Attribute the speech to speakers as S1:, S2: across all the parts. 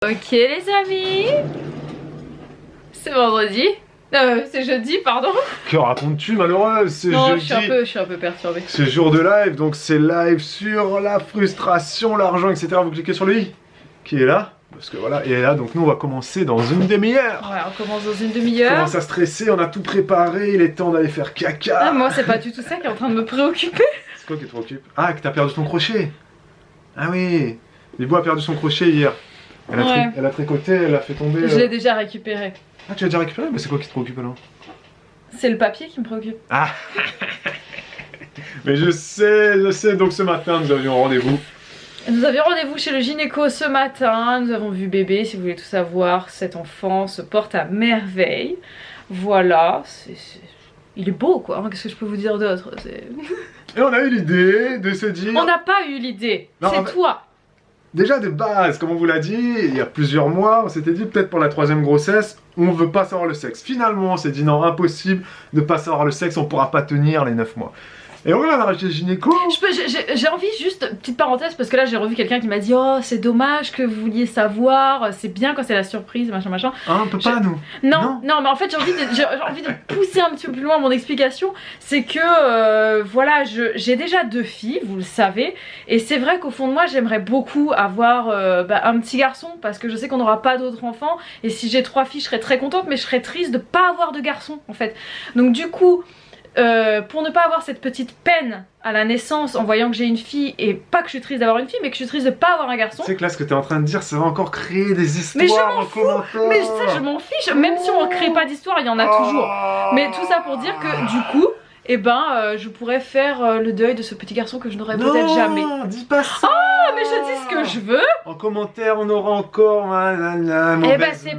S1: Ok les amis, c'est vendredi, c'est jeudi pardon.
S2: Que racontes-tu malheureuse? C'est jeudi.
S1: Je suis un peu perturbée.
S2: C'est jour de live, donc c'est live sur la frustration, l'argent, etc. Vous cliquez sur le i qui est là, parce que voilà, il est là, donc nous on va commencer dans une demi-heure.
S1: Ouais, on commence dans une
S2: On
S1: demi-heure.
S2: commence à stresser, on a tout préparé, il est temps d'aller faire caca.
S1: Ah, moi c'est pas du tout ça qui est en train de me préoccuper.
S2: C'est quoi qui te préoccupe? Ah, que t'as perdu ton crochet. Ah oui, Bibou a perdu son crochet hier. Elle a tricoté, elle a fait tomber...
S1: Je l'ai déjà récupéré.
S2: Ah, tu l'as déjà récupéré? Mais c'est quoi qui te préoccupe alors?
S1: C'est le papier qui me préoccupe.
S2: Ah. Mais je sais, donc ce matin nous avions rendez-vous.
S1: Nous avions rendez-vous chez le gynéco ce matin, nous avons vu bébé, si vous voulez tout savoir, cet enfant se porte à merveille. Voilà, il est beau quoi, qu'est-ce que je peux vous dire d'autre?
S2: Et on a eu l'idée de se dire...
S1: On n'a pas eu l'idée, c'est toi.
S2: Déjà de base, comme on vous l'a dit, il y a plusieurs mois, on s'était dit peut-être pour la 3e grossesse, on veut pas savoir le sexe. Finalement, on s'est dit non, impossible de pas savoir le sexe, on pourra pas tenir les 9 mois. Et on a racheté le gynéco.
S1: J'ai envie, juste, petite parenthèse, parce que là j'ai revu quelqu'un qui m'a dit oh c'est dommage que vous vouliez savoir, c'est bien quand c'est la surprise, machin machin.
S2: Ah, on peut pas nous.
S1: Non, mais en fait j'ai envie de pousser un petit peu plus loin mon explication. C'est que voilà, j'ai déjà 2 filles, vous le savez. Et c'est vrai qu'au fond de moi j'aimerais beaucoup avoir un petit garçon, parce que je sais qu'on n'aura pas d'autres enfants. Et si j'ai 3 filles je serais très contente, mais je serais triste de pas avoir de garçon en fait. Donc du coup... pour ne pas avoir cette petite peine à la naissance en voyant que j'ai une fille, et pas que je suis triste d'avoir une fille mais que je suis triste de pas avoir un garçon.
S2: C'est que là ce que tu es en train de dire, ça va encore créer des histoires.
S1: Mais je m'en fous, mais ça je m'en fiche, même si on crée pas d'histoire il y en a toujours. Mais tout ça pour dire que du coup je pourrais faire le deuil de ce petit garçon que je n'aurais peut-être jamais.
S2: Non, dis pas ça.
S1: Ah mais je dis ce que je veux.
S2: En commentaire on aura encore
S1: Eh ben c'est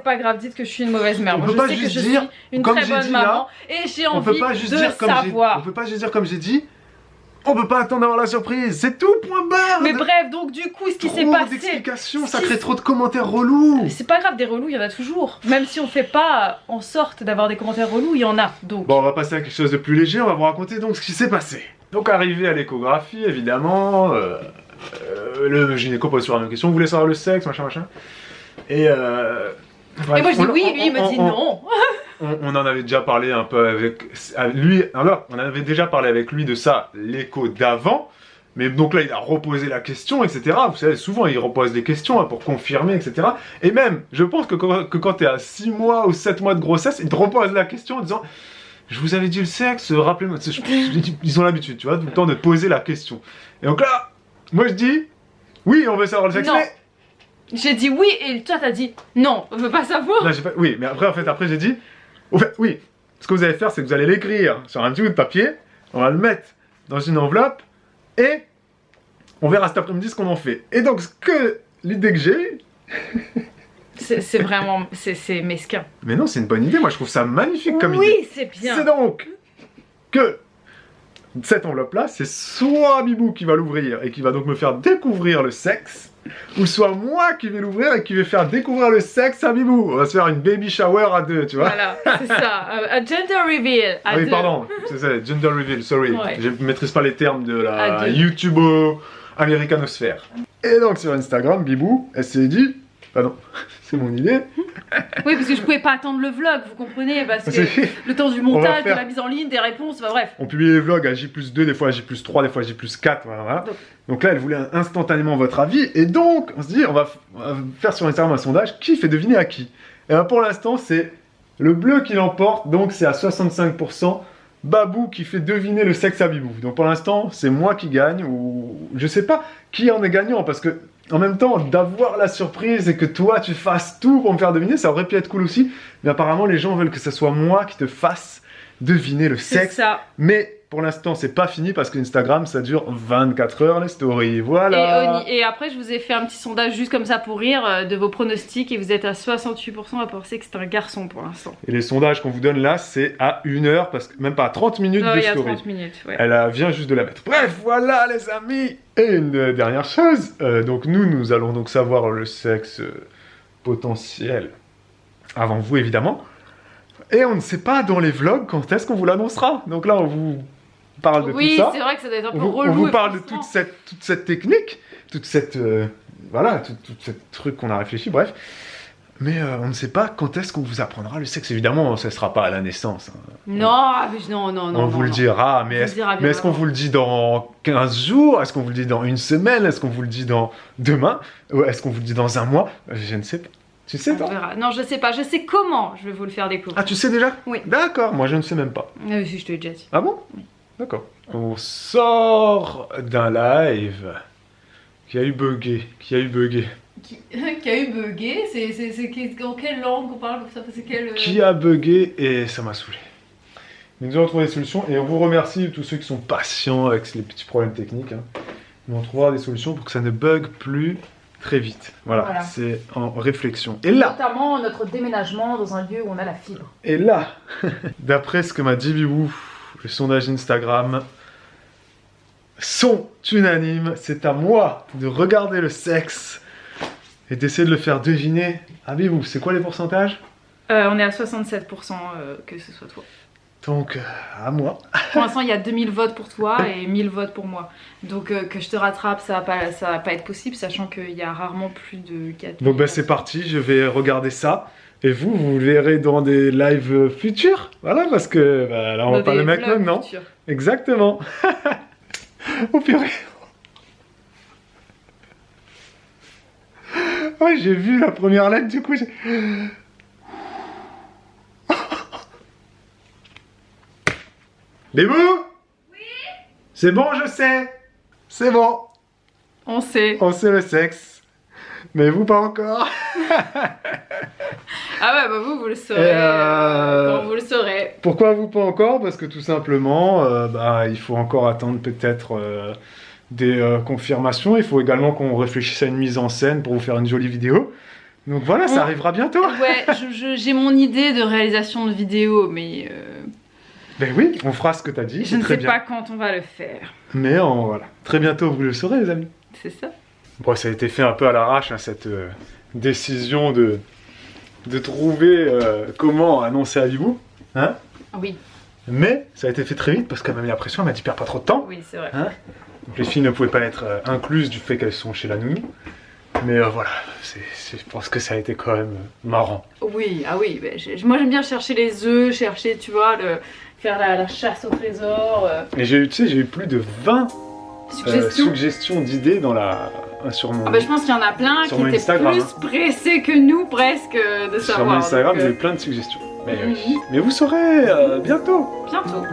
S1: pas grave, dites que je suis une mauvaise mère. Moi, je sais que je suis une très bonne maman et j'ai envie de savoir.
S2: On peut pas juste dire comme j'ai dit. On peut pas attendre d'avoir la surprise, c'est tout, point barre.
S1: Mais bref, donc du coup, ce qui s'est passé...
S2: d'explications, ça crée trop de commentaires relous.
S1: C'est pas grave, des relous, il y en a toujours. Même si on fait pas en sorte d'avoir des commentaires relous, il y en a, donc...
S2: Bon, on va passer à quelque chose de plus léger, on va vous raconter donc ce qui s'est passé. Donc, arrivé à l'échographie, évidemment, le gynéco pose sur la même question, vous voulez savoir le sexe, machin, machin. Et
S1: bref, et moi je dis oui, lui il me dit non.
S2: On en avait déjà parlé un peu avec lui, alors on avait déjà parlé avec lui de ça, l'écho d'avant, mais donc là il a reposé la question, etc. Vous savez, souvent il repose des questions pour confirmer, etc. Et même, je pense que quand tu es à 6 mois ou 7 mois de grossesse, il te repose la question en disant « Je vous avais dit le sexe, rappelez-moi ». Ils ont l'habitude, tu vois, tout le temps de poser la question. Et donc là, moi je dis « Oui, on veut savoir le sexe, mais… »
S1: J'ai dit oui et toi t'as dit non, on veut pas savoir.
S2: Non, oui, mais après j'ai dit… Oui, ce que vous allez faire, c'est que vous allez l'écrire sur un petit bout de papier, on va le mettre dans une enveloppe, et on verra cet après-midi ce qu'on en fait. Et donc, l'idée que j'ai...
S1: c'est vraiment... c'est mesquin.
S2: Mais non, c'est une bonne idée, moi je trouve ça magnifique comme idée.
S1: Oui, c'est bien.
S2: C'est donc que cette enveloppe-là, c'est soit Bibou qui va l'ouvrir et qui va donc me faire découvrir le sexe, ou soit moi qui vais l'ouvrir et qui vais faire découvrir le sexe à Bibou. On va se faire une baby shower à 2, tu vois.
S1: Voilà, c'est ça, un gender reveal à 2.
S2: Ah oui, pardon, c'est ça, gender reveal, sorry.
S1: Ouais.
S2: Je ne maîtrise pas les termes de la YouTube-américanosphère. Et donc sur Instagram, Bibou, elle s'est dit... Pardon, c'est mon idée.
S1: Oui, parce que je pouvais pas attendre le vlog, vous comprenez, parce que le temps du montage, de la mise en ligne, des réponses, bah bref.
S2: On publie les vlogs à J+2, des fois à J+3, des fois à J+4, voilà. Donc là, elle voulait instantanément votre avis, et donc, on se dit, on va faire sur Instagram un sondage, qui fait deviner à qui. Et bien pour l'instant, c'est le bleu qui l'emporte, donc c'est à 65%, Babou qui fait deviner le sexe à Bibou. Donc pour l'instant, c'est moi qui gagne, ou je sais pas qui en est gagnant, parce que en même temps, d'avoir la surprise et que toi tu fasses tout pour me faire deviner, ça aurait pu être cool aussi. Mais apparemment, les gens veulent que ce soit moi qui te fasse deviner le sexe.
S1: C'est ça.
S2: Mais pour l'instant, c'est pas fini parce qu'Instagram, ça dure 24 heures les stories. Voilà.
S1: Et après, je vous ai fait un petit sondage juste comme ça pour rire de vos pronostics et vous êtes à 68% à penser que c'est un garçon pour l'instant.
S2: Et les sondages qu'on vous donne là, c'est à 1 heure, parce que même pas à 30 minutes de story.
S1: 30 minutes, ouais.
S2: Elle vient juste de la mettre. Bref, voilà les amis. Et une dernière chose, donc nous allons donc savoir le sexe potentiel avant vous évidemment. Et on ne sait pas dans les vlogs quand est-ce qu'on vous l'annoncera. Donc là, on vous parle de tout ça.
S1: Oui, c'est vrai que ça doit être un peu relou.
S2: On vous parle de toute cette technique, toute cette voilà, tout ce truc qu'on a réfléchi, bref. Mais on ne sait pas quand est-ce qu'on vous apprendra le sexe. Évidemment, ça ne sera pas à la naissance. Hein.
S1: Non, non.
S2: On vous le dira, mais est-ce qu'on vous le dit dans 15 jours? Est-ce qu'on vous le dit dans une semaine? Est-ce qu'on vous le dit dans demain? Ou est-ce qu'on vous le dit dans un mois? Je ne sais pas. Tu sais, toi?
S1: Non, je sais pas. Je sais comment je vais vous le faire découvrir.
S2: Ah, tu sais déjà?
S1: Oui.
S2: D'accord, moi je ne sais même pas.
S1: Si, je te l'ai déjà dit.
S2: Ah bon?
S1: Oui.
S2: D'accord. On sort d'un live qui a eu bugué.
S1: Qui a eu bugué, c'est en quelle langue on parle comme ça, c'est quelle...
S2: Qui a bugué et ça m'a saoulé. Nous allons trouver des solutions et on vous remercie tous ceux qui sont patients avec les petits problèmes techniques. Hein. On trouvera des solutions pour que ça ne bug plus très vite. Voilà. C'est en réflexion. Et là,
S1: notamment notre déménagement dans un lieu où on a la fibre.
S2: Et là, d'après ce que m'a dit Bibou, le sondage Instagram, sont unanimes. C'est à moi de regarder le sexe et d'essayer de le faire deviner. Ah Bibou, c'est quoi les pourcentages?
S1: On est à 67% que ce soit toi.
S2: Donc, à moi.
S1: Pour l'instant, il y a 2000 votes pour toi et 1000 votes pour moi. Donc, que je te rattrape, ça va pas être possible, sachant qu'il y a rarement plus de 4.
S2: Donc, c'est parti, je vais regarder ça. Et vous le verrez dans des lives futurs. Voilà, parce que là, on va parler maintenant, non? Exactement. Oh purée. Ouais, j'ai vu la première lettre, du coup, j'ai... Bébou? Oui? C'est bon, je sais. C'est bon.
S1: On sait.
S2: On sait le sexe. Mais vous, pas encore.
S1: Ah ouais, bah vous le saurez. Quand vous le saurez.
S2: Pourquoi vous, pas encore? Parce que tout simplement, il faut encore attendre peut-être des confirmations. Il faut également qu'on réfléchisse à une mise en scène pour vous faire une jolie vidéo. Donc voilà, ça arrivera bientôt.
S1: Ouais, j'ai mon idée de réalisation de vidéo, mais...
S2: Ben oui, on fera ce que t'as dit.
S1: Je ne sais pas quand on va le faire.
S2: Mais voilà, très bientôt vous le saurez les amis.
S1: C'est ça.
S2: Bon, ça a été fait un peu à l'arrache, hein, cette décision de trouver comment annoncer à Bibou. Hein?
S1: Oui.
S2: Mais ça a été fait très vite parce qu'elle m'a mis la pression, elle m'a dit perds pas trop de temps.
S1: Oui, c'est vrai.
S2: Hein? Donc les filles ne pouvaient pas être incluses du fait qu'elles sont chez la nounou. Mais voilà, je pense que ça a été quand même marrant.
S1: Oui, ah oui, moi j'aime bien chercher les œufs, tu vois, faire la chasse au trésor.
S2: Et j'ai eu plus de 20 suggestions d'idées sur mon...
S1: Ah bah je pense qu'il y en a plein qui étaient Instagram, plus pressés que nous presque de savoir.
S2: Sur mon Instagram, j'ai eu plein de suggestions. Mais vous saurez bientôt.
S1: Bientôt.